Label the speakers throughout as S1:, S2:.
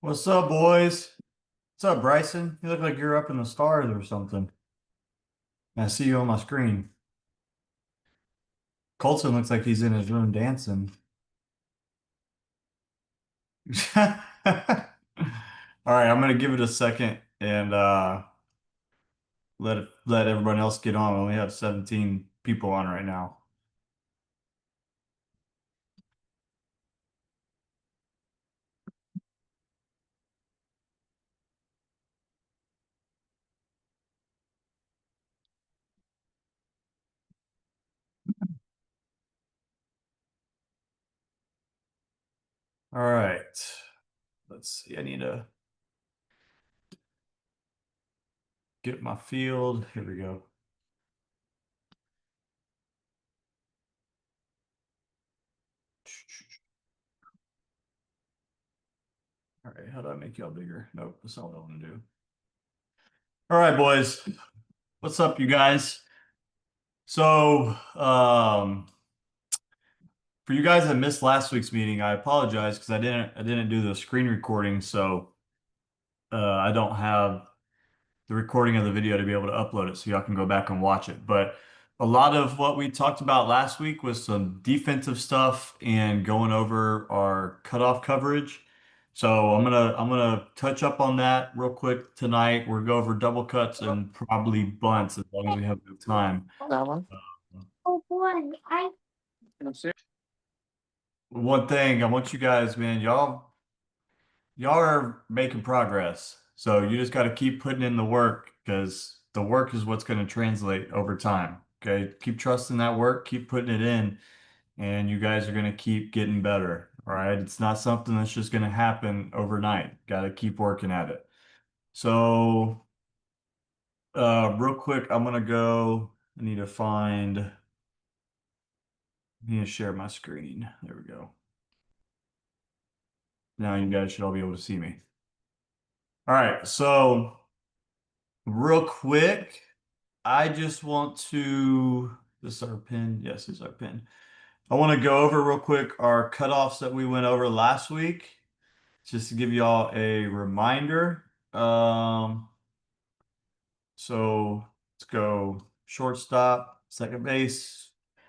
S1: What's up, boys? What's up, Bryson? You look like you're up in the stars or something. I see you on my screen. Colton looks like he's in his room dancing. All right, I'm gonna give it a second and let everyone else get on. We only have 17 people on right now. All right. Let's see. I need to get my field. Here we go. All right, how do I make y'all bigger? Nope, that's not what I want to do. All right, boys. What's up, you guys? So, for you guys that missed last week's meeting, I apologize because I didn't do the screen recording, so I don't have the recording of the video to be able to upload it so y'all can go back and watch it. But a lot of what we talked about last week was some defensive stuff and going over our cutoff coverage. So I'm gonna touch up on that real quick tonight. We'll go over double cuts and probably bunts as long as we have enough time.
S2: That one. Oh boy, I'm serious.
S1: One thing I want you guys, man, y'all are making progress. So you just got to keep putting in the work because the work is what's going to translate over time. Okay. Keep trusting that work, keep putting it in, and you guys are going to keep getting better. All right. It's not something that's just going to happen overnight. Got to keep working at it. So, real quick, I need to share my screen. There we go. Now you guys should all be able to see me. All right. So, real quick, I just want to, this is our pin. Yes, this is our pin. I want to go over real quick our cutoffs that we went over last week, just to give y'all a reminder. So let's go shortstop, second base,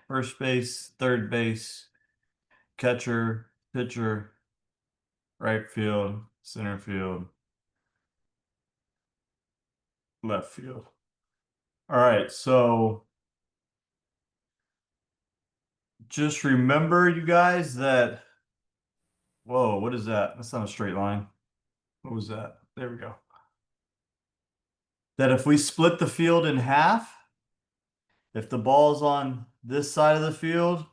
S1: first base, third base, catcher, pitcher, right field, center field, left field. All right, so just remember, you guys, that whoa, what is that? That's not a straight line. What was that? There we go. That if we split the field in half, if the ball's on this side of the field,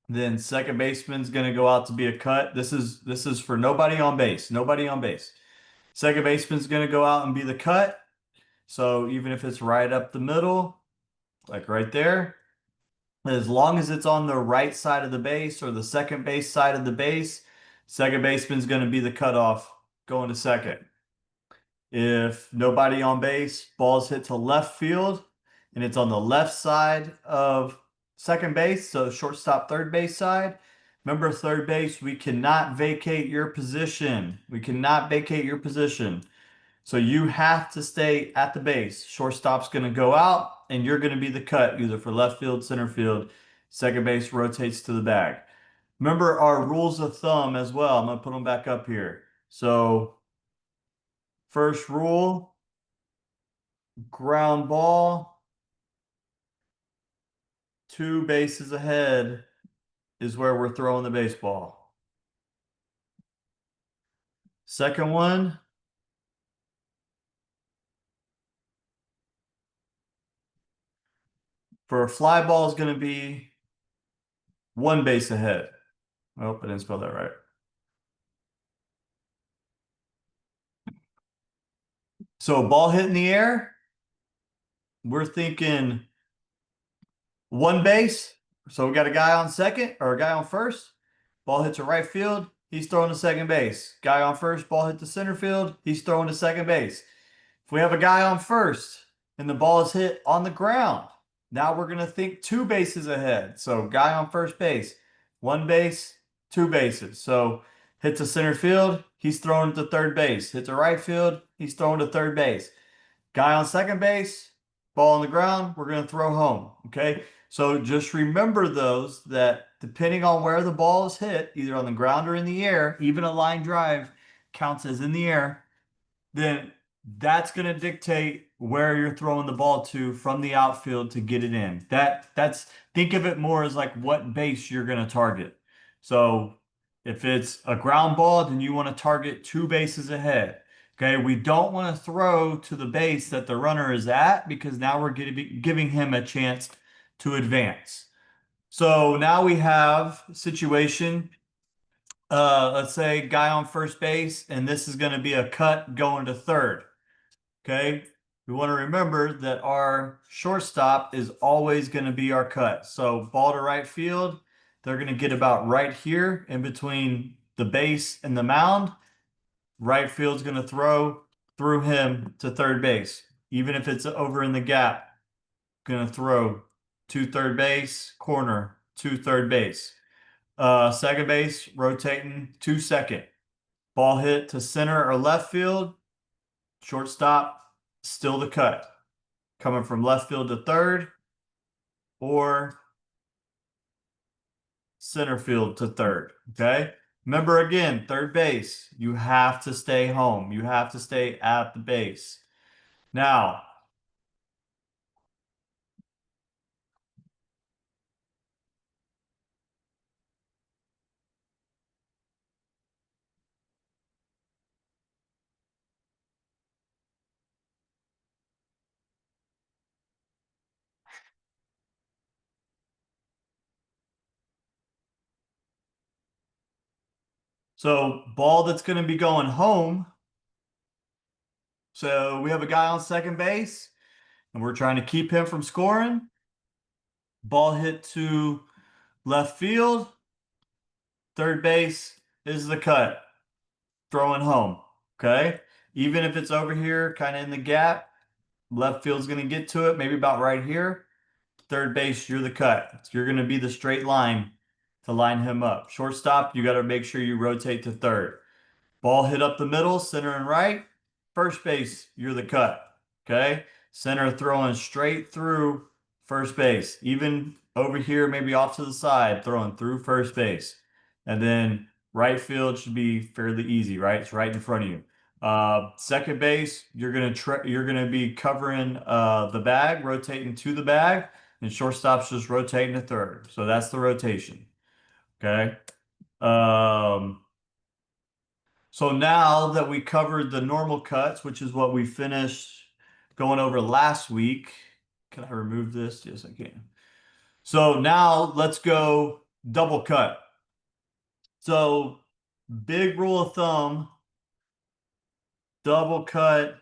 S1: then second baseman's going to go out to be a cut. This is for nobody on base. Nobody on base. Second baseman's going to go out and be the cut. So even if it's right up the middle, like right there, as long as it's on the right side of the base or the second base side of the base, second baseman's going to be the cutoff going to second. If nobody on base, ball's hit to left field, and it's on the left side of second base, so shortstop, third base side. Remember, third base, we cannot vacate your position. We cannot vacate your position. So you have to stay at the base. Shortstop's going to go out, and you're going to be the cut, either for left field, center field. Second base rotates to the bag. Remember our rules of thumb as well. I'm going to put them back up here. So first rule, ground ball, 2 bases ahead is where we're throwing the baseball. Second one, for a fly ball is going to be 1 base ahead. Oh, I didn't spell that right. So ball hit in the air, we're thinking 1 base. So we got a guy on second or a guy on first. Ball hits to right field. He's throwing to second base. Guy on first, ball hit to center field. He's throwing to second base. If we have a guy on first and the ball is hit on the ground, now we're going to think 2 bases ahead. So guy on first base, 1 base, 2 bases. So Hits a center field, he's throwing to third base. Hits a right field, he's throwing to third base. Guy on second base, ball on the ground, we're going to throw home. Okay. So just remember those that depending on where the ball is hit, either on the ground or in the air, even a line drive counts as in the air, then that's going to dictate where you're throwing the ball to from the outfield to get it in. That's think of it more as like what base you're going to target. So if it's a ground ball, then you want to target two bases ahead. Okay, we don't want to throw to the base that the runner is at because now we're giving him a chance to advance. So now we have a situation, let's say guy on first base, and this is going to be a cut going to third. Okay. We want to remember that our shortstop is always going to be our cut. So ball to right field, they're going to get about right here in between the base and the mound. Right field's going to throw through him to third base. Even if it's over in the gap, going to throw to third base, corner to third base. Second base, rotating to second. Ball hit to center or left field. Shortstop, still the cut. Coming from left field to third or center field to third. Okay. Remember again, third base, you have to stay home. You have to stay at the base. Now, so ball that's going to be going home. So we have a guy on second base and we're trying to keep him from scoring. Ball hit to left field. Third base is the cut. Throwing home. Okay. Even if it's over here, kind of in the gap, left field's going to get to it, maybe about right here. Third base, you're the cut. You're going to be the straight line to line him up. Shortstop, you got to make sure you rotate to third. Ball hit up the middle, center and right. First base, you're the cut. Okay. Center throwing straight through first base. Even over here, maybe off to the side, throwing through first base. And then right field should be fairly easy, right? It's right in front of you. Second base, you're gonna be covering the bag, rotating to the bag, and shortstop's just rotating to third. So that's the rotation. Okay. So now that we covered the normal cuts, which is what we finished going over last week, can I remove this? Yes, I can. So now let's go double cut. So big rule of thumb, double cut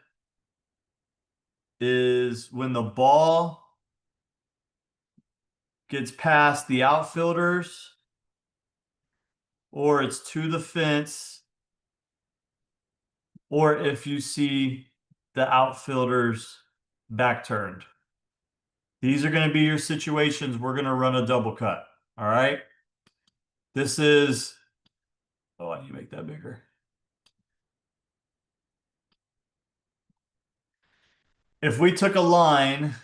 S1: is when the ball gets past the outfielders or it's to the fence or if you see the outfielders back turned. These are going to be your situations. We're going to run a double cut. All right. This is, oh, I need to make that bigger. If we took a line,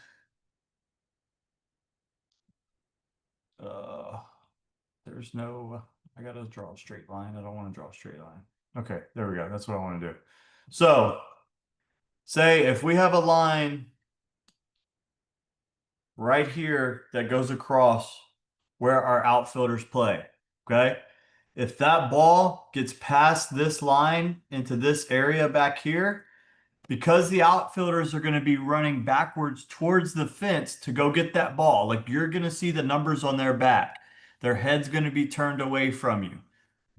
S1: there's no, I got to draw a straight line. I don't want to draw a straight line. Okay, there we go. That's what I want to do. So say if we have a line right here that goes across where our outfielders play, okay? If that ball gets past this line into this area back here, because the outfielders are going to be running backwards towards the fence to go get that ball, like you're going to see the numbers on their back. Their head's going to be turned away from you.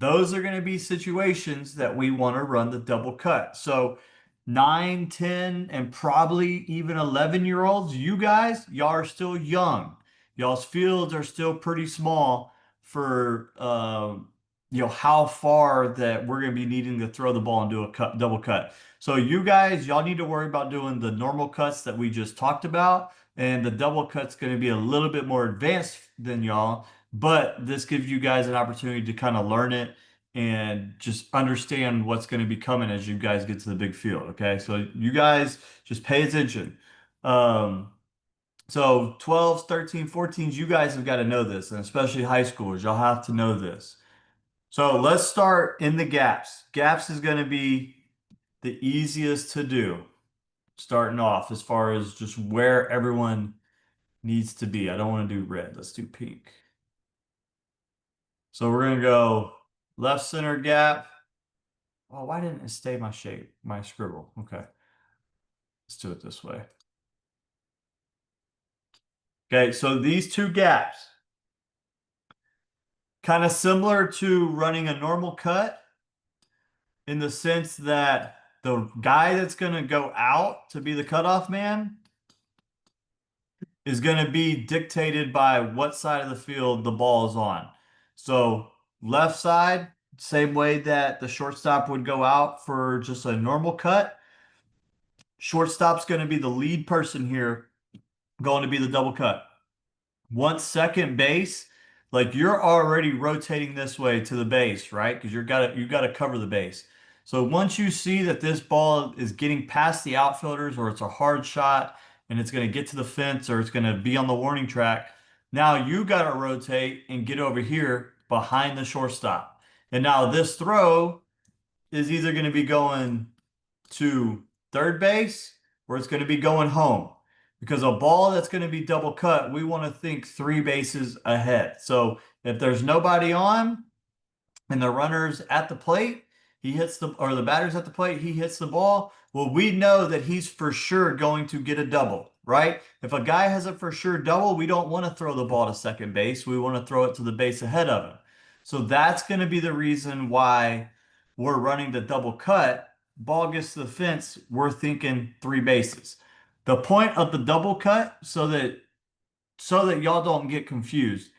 S1: Those are going to be situations that we want to run the double cut. So 9, 10, and probably even 11-year-olds, you guys, y'all are still young. Y'all's fields are still pretty small for how far that we're going to be needing to throw the ball and do a double cut. So you guys, y'all need to worry about doing the normal cuts that we just talked about, and the double cut's going to be a little bit more advanced than y'all, but this gives you guys an opportunity to kind of learn it and just understand what's going to be coming as you guys get to the big field. Okay. So you guys just pay attention. Um, so 12s, 13, 14s, you guys have got to know this, and especially high schoolers, y'all have to know this. So let's start in the gaps. Gaps is going to be the easiest to do starting off as far as just where everyone needs to be. I don't want to do red. Let's do pink. So we're going to go left center gap. Oh, why didn't it stay my shape, my scribble? Okay. Let's do it this way. Okay, so these two gaps, kind of similar to running a normal cut in the sense that the guy that's going to go out to be the cutoff man is going to be dictated by what side of the field the ball is on. So left side, same way that the shortstop would go out for just a normal cut. Shortstop's going to be the lead person here, going to be the double cut. Once second base, like you're already rotating this way to the base, right? Because you gotta cover the base. So once you see that this ball is getting past the outfielders or it's a hard shot and it's gonna get to the fence or it's gonna be on the warning track, now you gotta rotate and get over here behind the shortstop. And now this throw is either gonna be going to third base or it's going to be going home. Because a ball that's going to be double cut, we want to think three bases ahead. So if there's nobody on and the runner's at the plate, he hits or the batter's at the plate, he hits the ball. Well, we know that he's for sure going to get a double, right? If a guy has a for sure double, we don't want to throw the ball to second base. We want to throw it to the base ahead of him. So that's going to be the reason why we're running the double cut. Ball gets to the fence, we're thinking three bases. The point of the double cut, so that y'all don't get confused,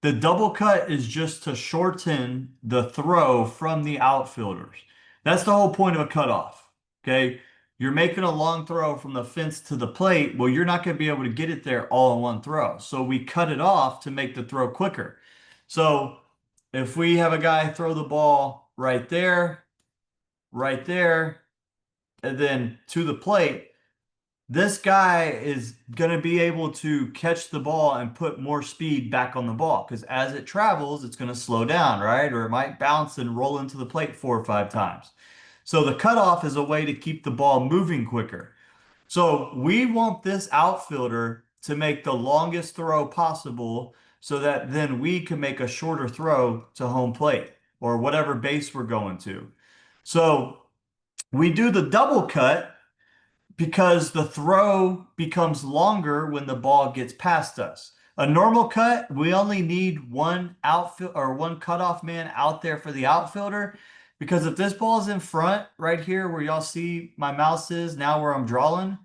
S1: the double cut is just to shorten the throw from the outfielders. That's the whole point of a cutoff. Okay. You're making a long throw from the fence to the plate. Well, you're not going to be able to get it there all in one throw. So we cut it off to make the throw quicker. So if we have a guy throw the ball right there, and then to the plate, this guy is going to be able to catch the ball and put more speed back on the ball because as it travels, it's going to slow down, right? Or it might bounce and roll into the plate 4 or 5 times. So the cutoff is a way to keep the ball moving quicker. So we want this outfielder to make the longest throw possible so that then we can make a shorter throw to home plate or whatever base we're going to. So we do the double cut because the throw becomes longer when the ball gets past us. A normal cut, we only need one outfield or one cutoff man out there for the outfielder. Because if this ball is in front right here where y'all see my mouse is now where I'm drawing,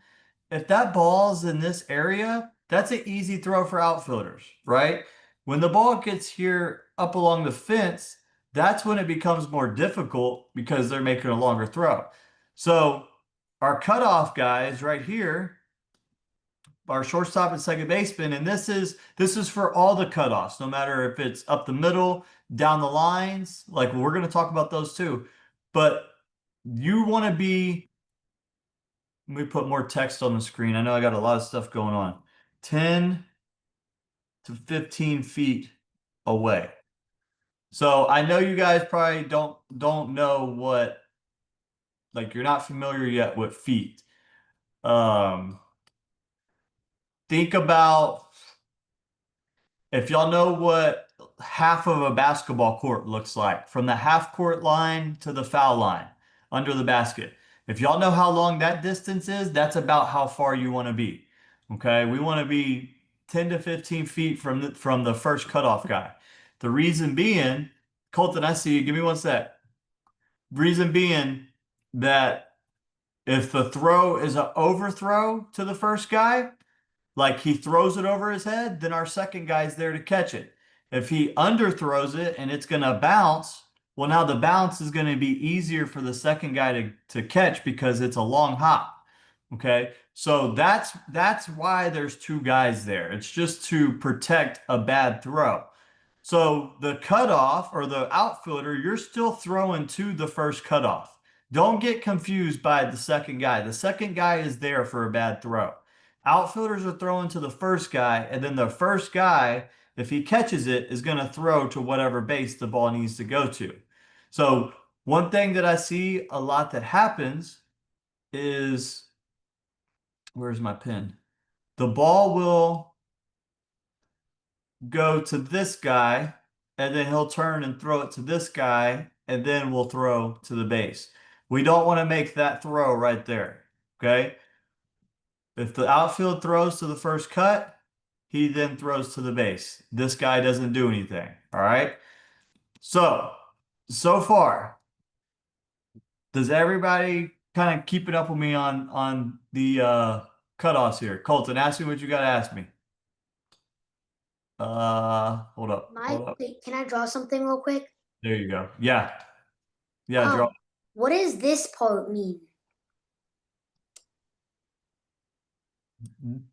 S1: if that ball's in this area, that's an easy throw for outfielders, right? When the ball gets here up along the fence, that's when it becomes more difficult because they're making a longer throw. So our cutoff guys right here, our shortstop and second baseman, and this is for all the cutoffs, no matter if it's up the middle, down the lines, like we're going to talk about those too. But you want to be, let me put more text on the screen. I know I got a lot of stuff going on. 10 to 15 feet away. So I know you guys probably don't know what, like you're not familiar yet with feet. Think about if y'all know what half of a basketball court looks like, from the half court line to the foul line under the basket. If y'all know how long that distance is, that's about how far you want to be. Okay, we want to be 10 to 15 feet from the first cutoff guy. The reason being, Colton, I see you. Give me one sec. Reason being that if the throw is an overthrow to the first guy, like he throws it over his head, then our second guy's there to catch it. If he underthrows it and it's going to bounce, well, now the bounce is going to be easier for the second guy to catch because it's a long hop. Okay. So that's why there's two guys there. It's just to protect a bad throw. So the cutoff or the outfielder, you're still throwing to the first cutoff. Don't get confused by the second guy. The second guy is there for a bad throw. Outfielders are throwing to the first guy, and then the first guy, if he catches it, is going to throw to whatever base the ball needs to go to. So one thing that I see a lot that happens is, where's my pen? The ball will go to this guy, and then he'll turn and throw it to this guy, and then we'll throw to the base. We don't want to make that throw right there. Okay. If the outfield throws to the first cut, he then throws to the base. This guy doesn't do anything. All right. So far, does everybody kind of keep it up with me on the cutoffs here? Colton, ask me what you got to ask me. Hold up, hold up.
S2: Can I draw something real quick?
S1: There you go. Yeah. Yeah, draw.
S2: What does this part mean?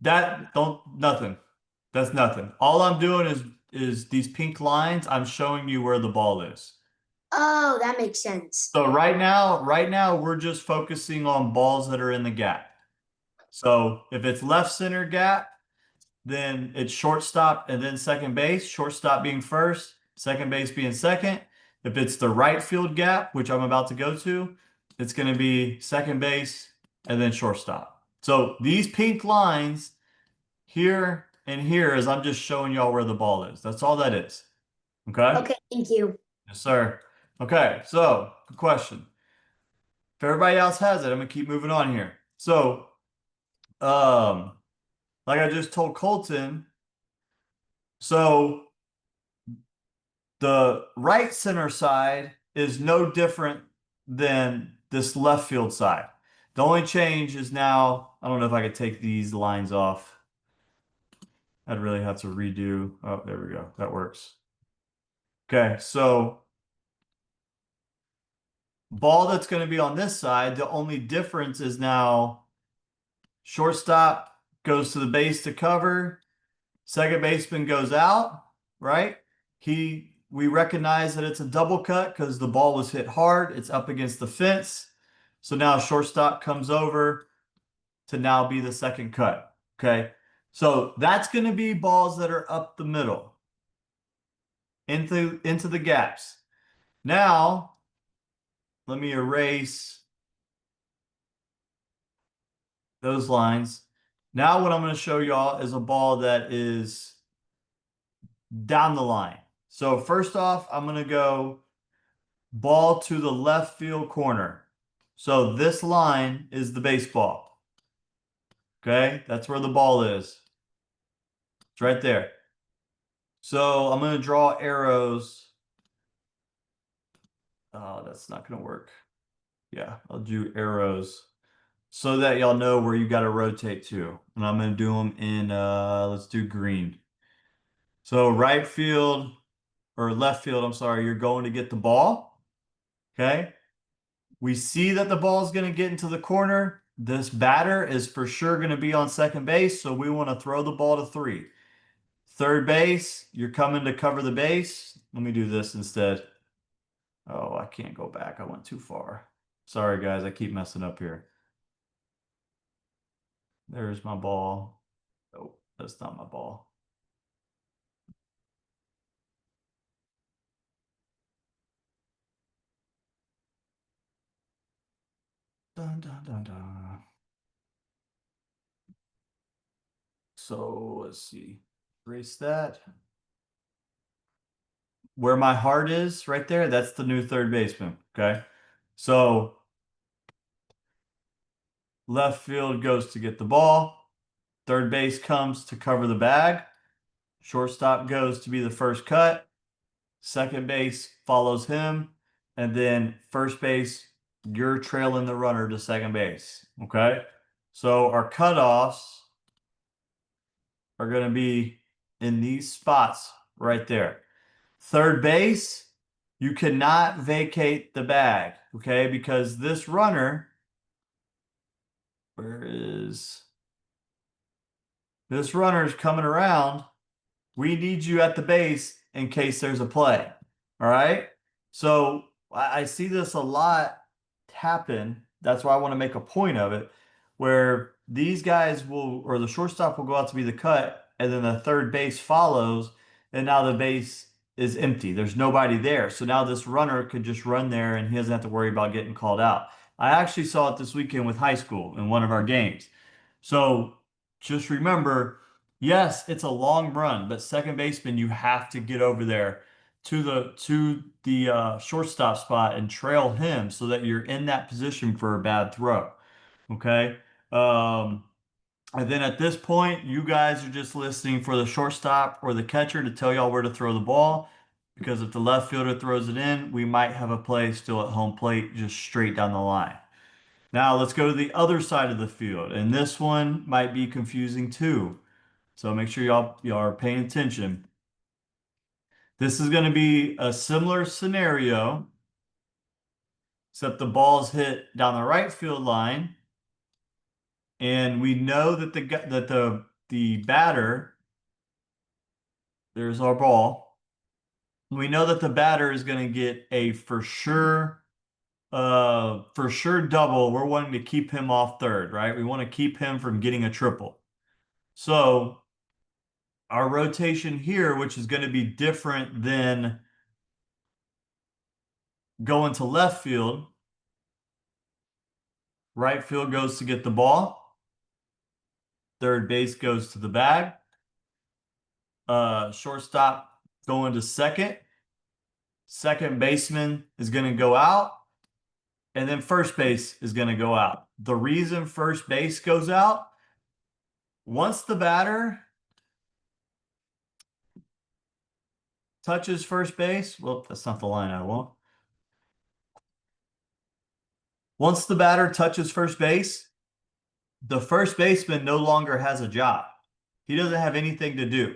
S1: That don't nothing. That's nothing. All I'm doing is these pink lines, I'm showing you where the ball is.
S2: Oh, that makes sense.
S1: So right now we're just focusing on balls that are in the gap. So if it's left center gap, then it's shortstop and then second base, shortstop being first, second base being second. If it's the right field gap, which I'm about to go to, it's going to be second base and then shortstop. So these pink lines here and here is I'm just showing y'all where the ball is. That's all that is. Okay?
S2: Okay, thank you.
S1: Yes, sir. Okay, so good question. If everybody else has it, I'm gonna keep moving on here. So, like I just told Colton, so the right center side is no different than this left field side. The only change is now, I don't know if I could take these lines off. I'd really have to redo. Oh, there we go. That works. Okay, so ball that's going to be on this side, the only difference is now shortstop goes to the base to cover, second baseman goes out, right? We recognize that it's a double cut because the ball was hit hard. It's up against the fence. So now shortstop comes over to now be the second cut. Okay. So that's going to be balls that are up the middle into the gaps. Now, let me erase those lines. Now what I'm going to show y'all is a ball that is down the line. So first off, I'm going to go ball to the left field corner. So this line is the baseball. Okay, that's where the ball is. It's right there. So I'm going to draw arrows. Oh, that's not going to work. Yeah, I'll do arrows so that y'all know where you got to rotate to. And I'm going to do them in, let's do green. So right field or left field, I'm sorry, you're going to get the ball. Okay. We see that the ball is going to get into the corner. This batter is for sure going to be on second base, so we want to throw the ball to three. Third base, you're coming to cover the base. Let me do this instead. Oh, I can't go back. I went too far. Sorry, guys. I keep messing up here. There's my ball. Oh, that's not my ball. Dun, dun, dun, dun. So let's see. Erase that. Where my heart is right there, that's the new third baseman. Okay. So left field goes to get the ball. Third base comes to cover the bag. Shortstop goes to be the first cut. Second base follows him. And then first base, you're trailing the runner to second base. Okay. So our cutoffs are going to be in these spots right there. Third base, you cannot vacate the bag, okay? Because this runner, where is this runner is coming around. We need you at the base in case there's a play. All right. So I see this a lot happen. That's why I want to make a point of it, where these guys will, or the shortstop will go out to be the cut, and then the third base follows, and now the base is empty. There's nobody there. So now this runner could just run there and he doesn't have to worry about getting called out. I actually saw it this weekend with high school in one of our games. So just remember, yes, it's a long run, but second baseman, you have to get over there to the shortstop spot and trail him so that you're in that position for a bad throw. Okay. Um, and then at this point, you guys are just listening for the shortstop or the catcher to tell y'all where to throw the ball. Because if the left fielder throws it in, we might have a play still at home plate just straight down the line. Now let's go to the other side of the field. And this one might be confusing too. So make sure y'all are paying attention. This is going to be a similar scenario, except the ball's hit down the right field line. And we know that the batter, there's our ball. We know that the batter is going to get a for sure double. We're wanting to keep him off third, right? We want to keep him from getting a triple. So our rotation here, which is going to be different than going to left field, right field goes to get the ball, third base goes to the bag, shortstop going to second, second baseman is going to go out, and then first base is going to go out. The reason first base goes out, once the batter touches first base, well, that's not the line I want. Once the batter touches first base, the first baseman no longer has a job. He doesn't have anything to do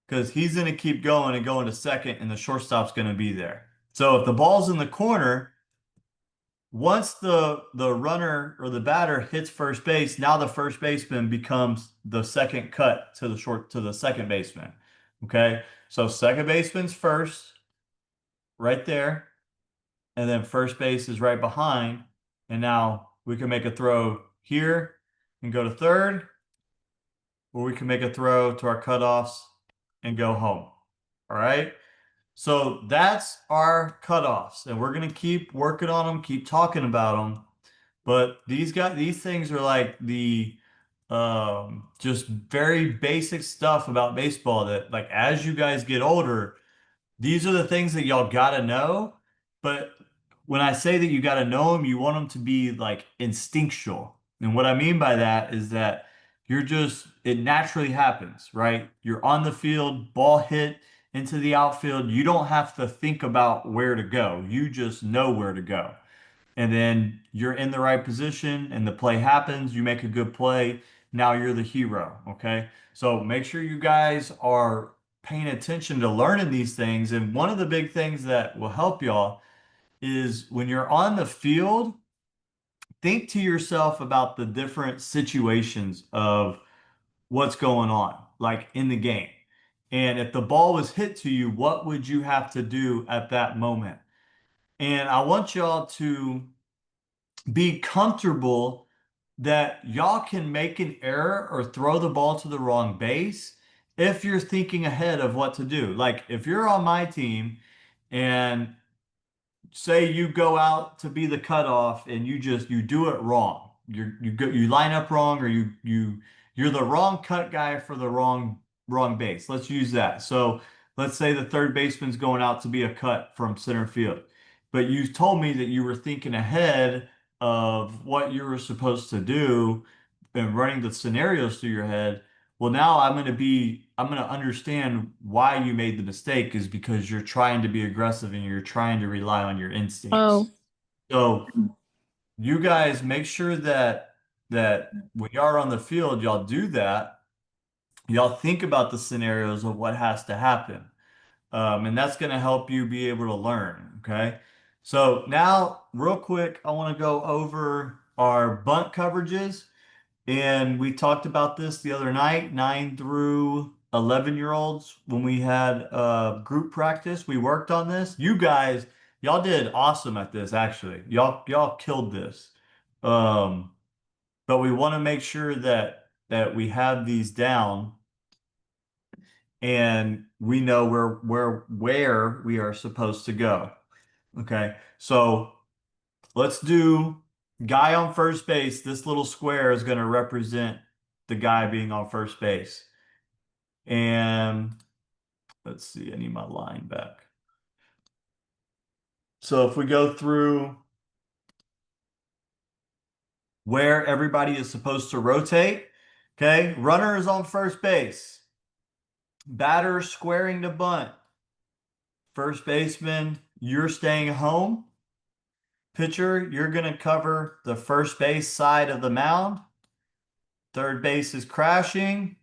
S1: because he's going to keep going and going to second, and the shortstop's going to be there. So if the ball's in the corner, once the runner or the batter hits first base, now the first baseman becomes the second cut to the second baseman. Okay, so second baseman's first, right there, and then first base is right behind, and now we can make a throw here and go to third, or we can make a throw to our cutoffs and go home. All right. So that's our cutoffs, and we're gonna keep working on them, keep talking about them. But these things are like the just very basic stuff about baseball that, like, as you guys get older, these are the things that y'all gotta know. But when I say that you gotta know them, you want them to be like instinctual. And what I mean by that is that it naturally happens, right? You're on the field, ball hit into the outfield. You don't have to think about where to go. You just know where to go. And then you're in the right position and the play happens. You make a good play. Now you're the hero. Okay. So make sure you guys are paying attention to learning these things. And one of the big things that will help y'all is when you're on the field, think to yourself about the different situations of what's going on, like in the game. And if the ball was hit to you, what would you have to do at that moment? And I want y'all to be comfortable that y'all can make an error or throw the ball to the wrong base if you're thinking ahead of what to do. Like if you're on my team and say you go out to be the cutoff and you do it wrong. You line up wrong, or you're the wrong cut guy for the wrong base. Let's use that. So let's say the third baseman's going out to be a cut from center field. But you told me that you were thinking ahead of what you were supposed to do and running the scenarios through your head. Well, now I'm going to understand why you made the mistake is because you're trying to be aggressive and you're trying to rely on your instincts.
S2: Oh,
S1: So you guys make sure that when you are on the field, y'all do that. Y'all think about the scenarios of what has to happen. And that's going to help you be able to learn. Okay. So now real quick, I want to go over our bunt coverages. And we talked about this the other night, 9 through 11-year-olds when we had group practice. We worked on this. You guys, y'all did awesome at this, actually. Y'all killed this. Um, but we want to make sure that we have these down and we know where we are supposed to go. Okay, so let's do guy on first base. This little square is going to represent the guy being on first base. And let's see, I need my line back. So if we go through where everybody is supposed to rotate, okay, runner is on first base. Batter squaring the bunt. First baseman, you're staying home. Pitcher, you're going to cover the first base side of the mound. Third base is crashing.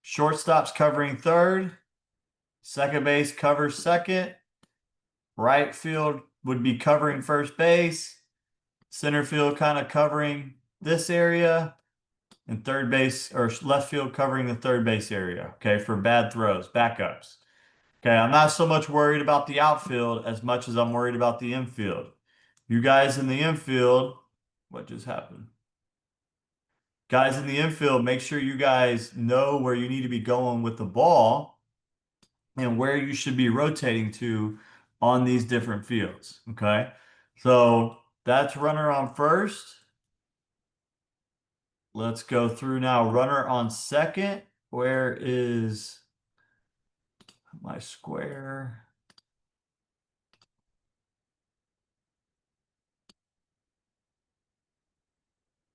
S1: Shortstop's covering third. Second base covers second. Right field would be covering first base. Center field kind of covering this area. And third base or left field covering the third base area, okay, for bad throws, backups. Okay, I'm not so much worried about the outfield as much as I'm worried about the infield. You guys in the infield, what just happened? Guys in the infield, make sure you guys know where you need to be going with the ball and where you should be rotating to on these different fields, okay? So that's runner on first. Let's go through now. Runner on second. Where is my square?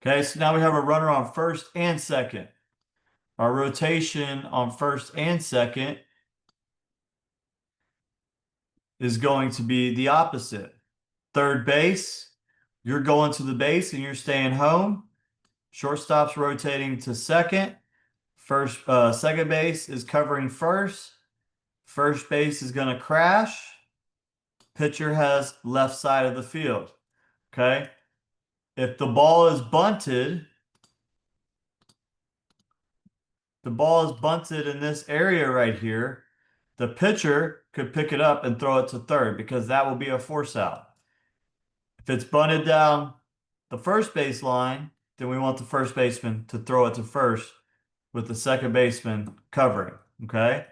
S1: Okay, so now we have a runner on first and second. Our rotation on first and second is going to be the opposite. Third base, you're going to the base and you're staying home. Shortstop's rotating to second. Second base is covering first. First base is going to crash. Pitcher has left side of the field. Okay. If the ball is bunted, in this area right here, the pitcher could pick it up and throw it to third because that will be a force out. If it's bunted down the first base line, then we want the first baseman to throw it to first with the second baseman covering. Okay.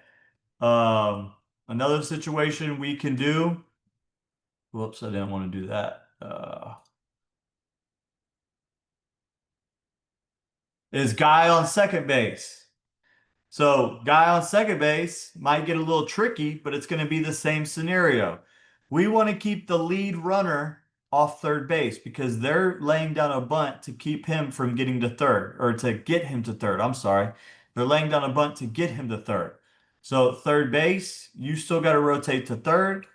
S1: Another situation we can do. Whoops, I didn't want to do that. Is guy on second base. So guy on second base might get a little tricky, but it's going to be the same scenario. We want to keep the lead runner off third base because they're laying down a bunt to keep him from getting to third, or to get him to third. I'm sorry. They're laying down a bunt to get him to third. So third base, you still got to rotate to third.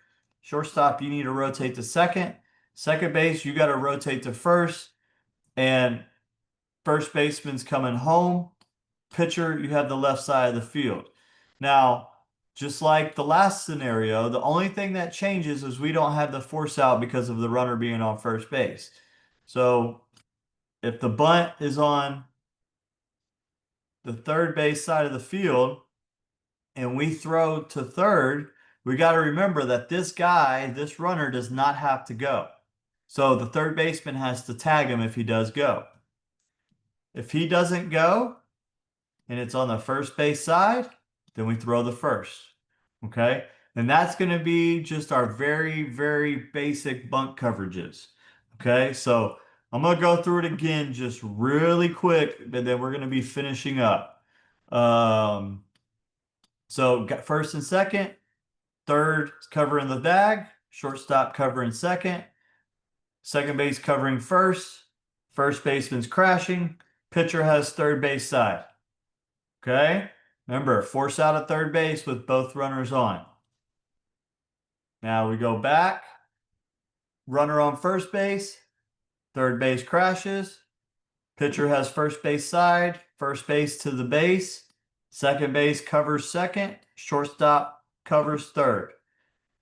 S1: Shortstop, you need to rotate to second. Second base, you got to rotate to first. And first baseman's coming home. Pitcher, you have the left side of the field. Now, just like the last scenario, the only thing that changes is we don't have the force out because of the runner being on first base. So if the bunt is on the third base side of the field and we throw to third, we got to remember that this runner does not have to go. So the third baseman has to tag him if he does go. If he doesn't go, and it's on the first base side, then we throw the first. Okay? And that's going to be just our very, very basic bunt coverages. Okay? So I'm going to go through it again just really quick, but then we're going to be finishing up. So got first and second, third covering the bag, shortstop covering second base covering first baseman's crashing, pitcher has third base side. Okay, remember, force out at third base with both runners on. Now we go back. Runner on first base. Third base crashes. Pitcher has first base side. First base to the base. Second base covers second. Shortstop covers third.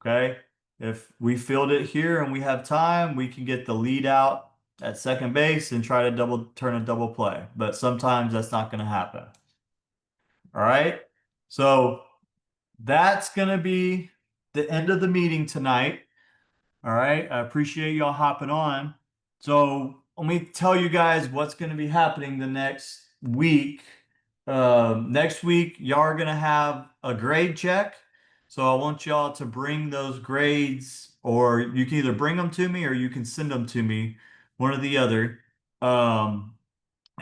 S1: Okay, if we field it here and we have time, we can get the lead out at second base and try to turn a double play. But sometimes that's not going to happen. All right. So that's going to be the end of the meeting tonight. All right. I appreciate y'all hopping on. So let me tell you guys what's going to be happening the next week. Next week, y'all are going to have a grade check. So I want y'all to bring those grades, or you can either bring them to me or you can send them to me, one or the other. Um,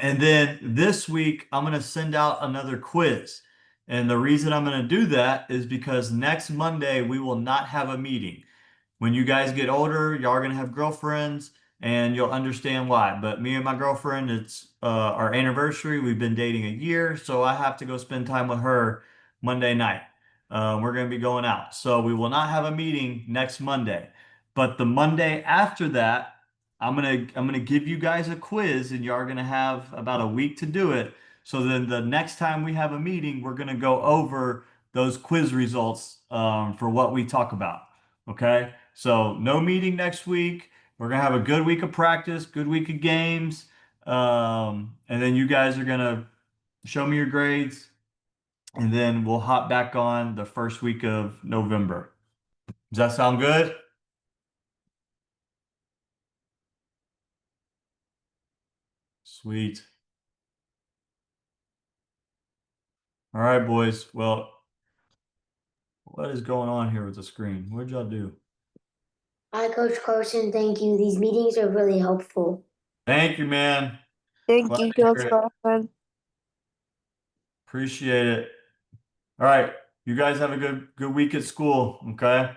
S1: and then this week, I'm going to send out another quiz. And the reason I'm going to do that is because next Monday, we will not have a meeting. When you guys get older, y'all are gonna have girlfriends and you'll understand why. But me and my girlfriend, it's our anniversary. We've been dating a year, so I have to go spend time with her Monday night. We're gonna be going out. So we will not have a meeting next Monday. But the Monday after that, I'm gonna give you guys a quiz and y'all are gonna have about a week to do it. So then the next time we have a meeting, we're gonna go over those quiz results for what we talk about. Okay, so no meeting next week. We're gonna have a good week of practice, good week of games, and then you guys are gonna show me your grades, and then we'll hop back on the first week of November. Does that sound good? Sweet. All right, boys. Well, what is going on here with the screen? What did y'all do?
S2: Hi, Coach Carson. Thank you. These meetings are really helpful.
S1: Thank you, man.
S3: Thank
S1: Glad
S3: you,
S1: to
S3: Coach
S1: hear it.
S3: Kaufman.
S1: Appreciate it. All right, you guys have a good week at school. Okay.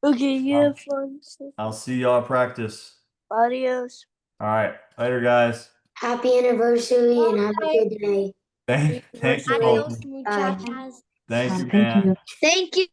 S3: Okay, you have fun.
S1: I'll see y'all at practice.
S3: Adios.
S1: All right. Later, guys.
S2: Happy anniversary and have a good day.
S1: Thank you,
S3: Anniversary.
S1: Colton.
S2: Bye.
S4: muchachas.
S1: Thank you,
S3: Thank
S1: man.
S3: you.
S4: Thank you.